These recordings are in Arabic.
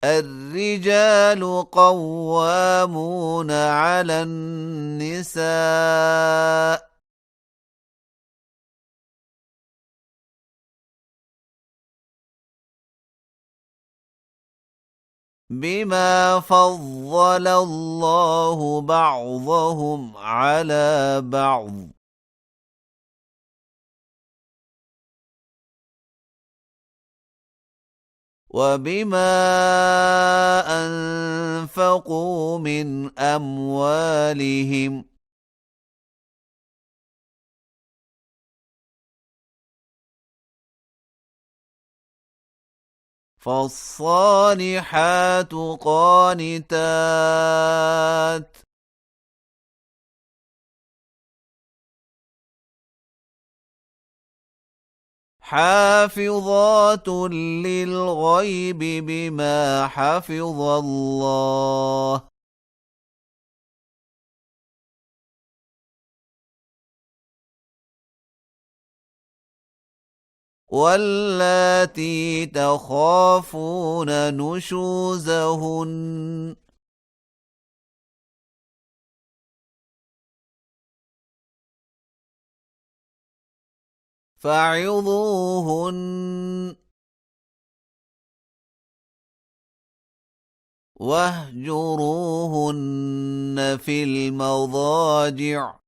الرجال قوامون على النساء بما فضل الله بعضهم على بعض وبما أنفقوا من أموالهم فالصالحات قانتات حافظات للغيب بما حفظ الله واللاتي تخافون نشوزهن فعظوهن واهجروهن في المضاجع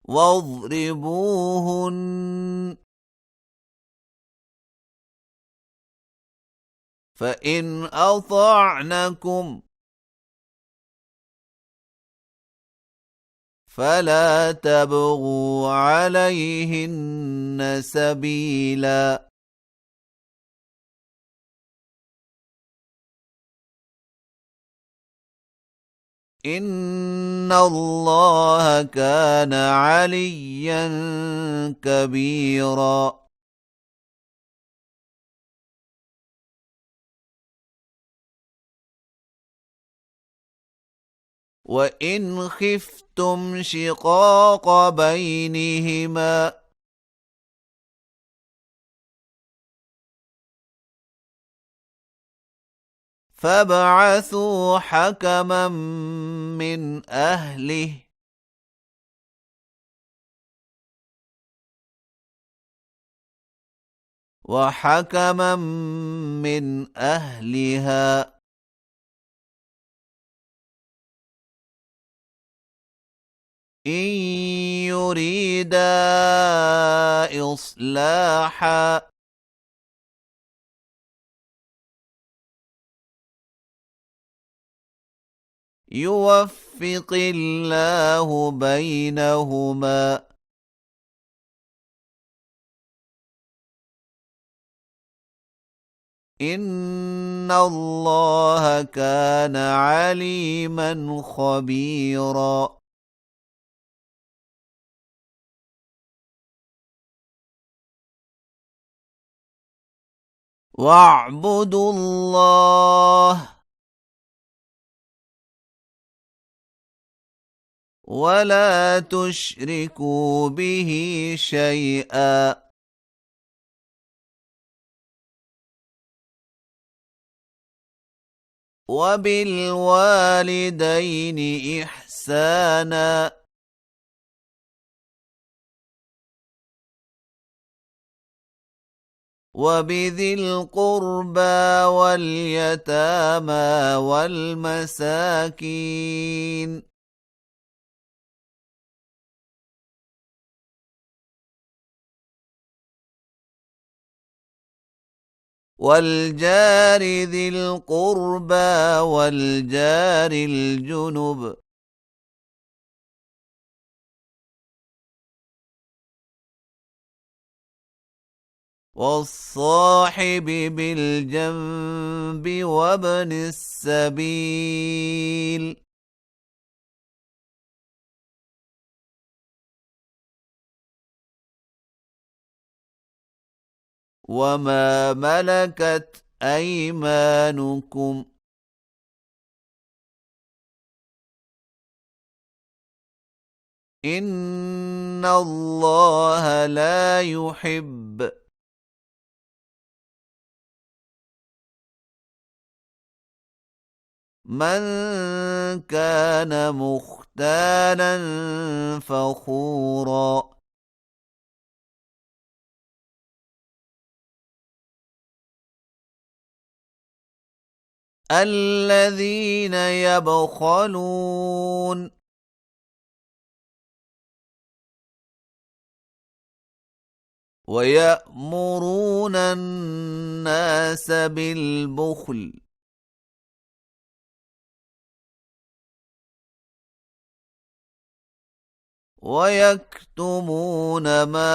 واضربوهن فإن أطعنكم فلا تبغوا عليهن سبيلا إن الله كان عليا كبيرا وإن خفتم شقاق بينهما فابعثوا حكما من أهله وحكما من أهلها إن يريدا إصلاحا يوفق الله بينهما إن الله كان عليما خبيرا واعبدوا الله ولا تشركوا به شيئا وبالوالدين إحسانا وبذي القربى واليتامى والمساكين والجار ذي القربى والجار الجنب والصاحب بالجنب وابن السبيل وما ملكت أيمانكم إن إن الله لا يحب من كان مختالا فخورا الذين يبخلون ويأمرون الناس بالبخل ويكتمون ما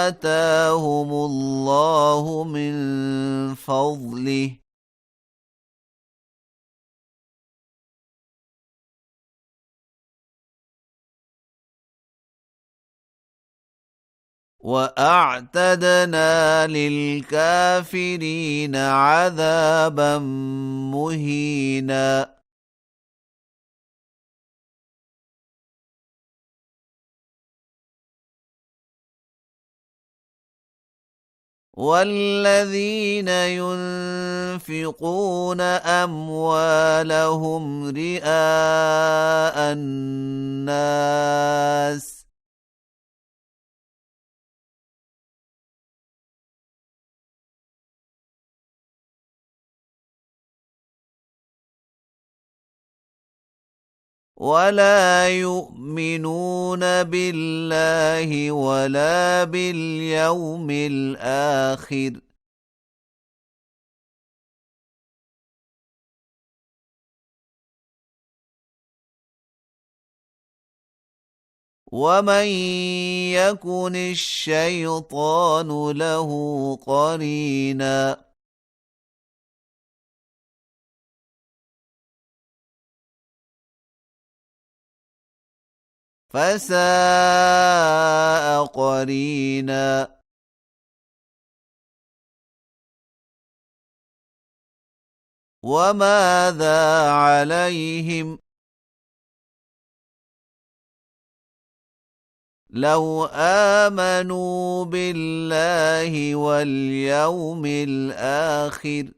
آتاهم الله من فضله وأعتدنا للكافرين عذابا مهينا والذين ينفقون أموالهم رئاء الناس ولا يؤمنون بالله ولا باليوم الآخر ومن يكن الشيطان له قرينا فساء قرينا وماذا عليهم لو آمنوا بالله واليوم الآخر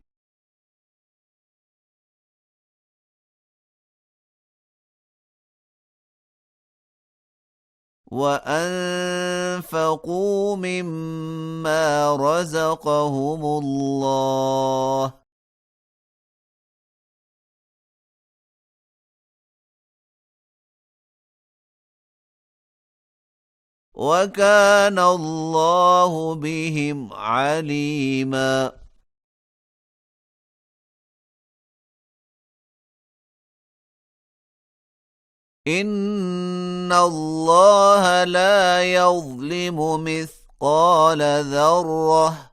وأنفقوا مما رزقهم الله وكان الله بهم عليما إن الله لا يظلم مثقال ذرة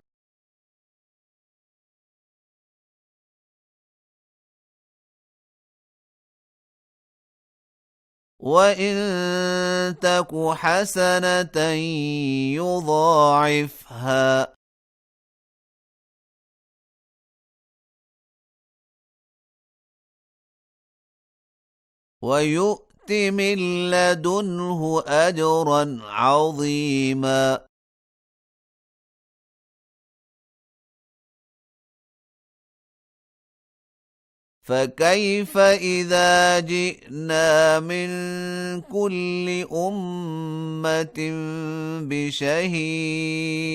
وإن تك حسنة يضاعفها ويؤت من لدنه أجرا عظيما فكيف إذا جئنا من كل أمة بشهيد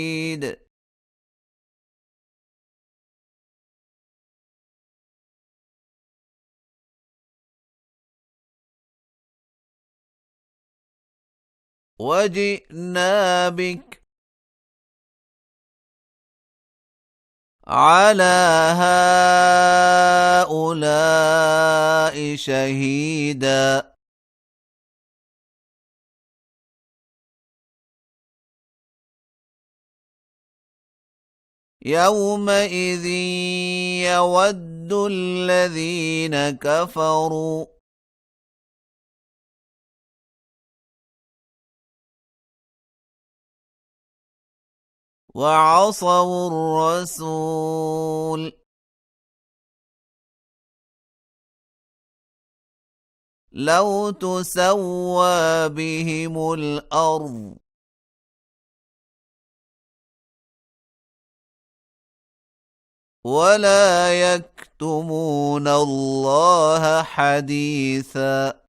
وجئنا بك على هؤلاء شهيدا يومئذ يود الذين كفروا وعصوا الرسول لو تسوى بهم الأرض ولا يكتمون الله حديثا.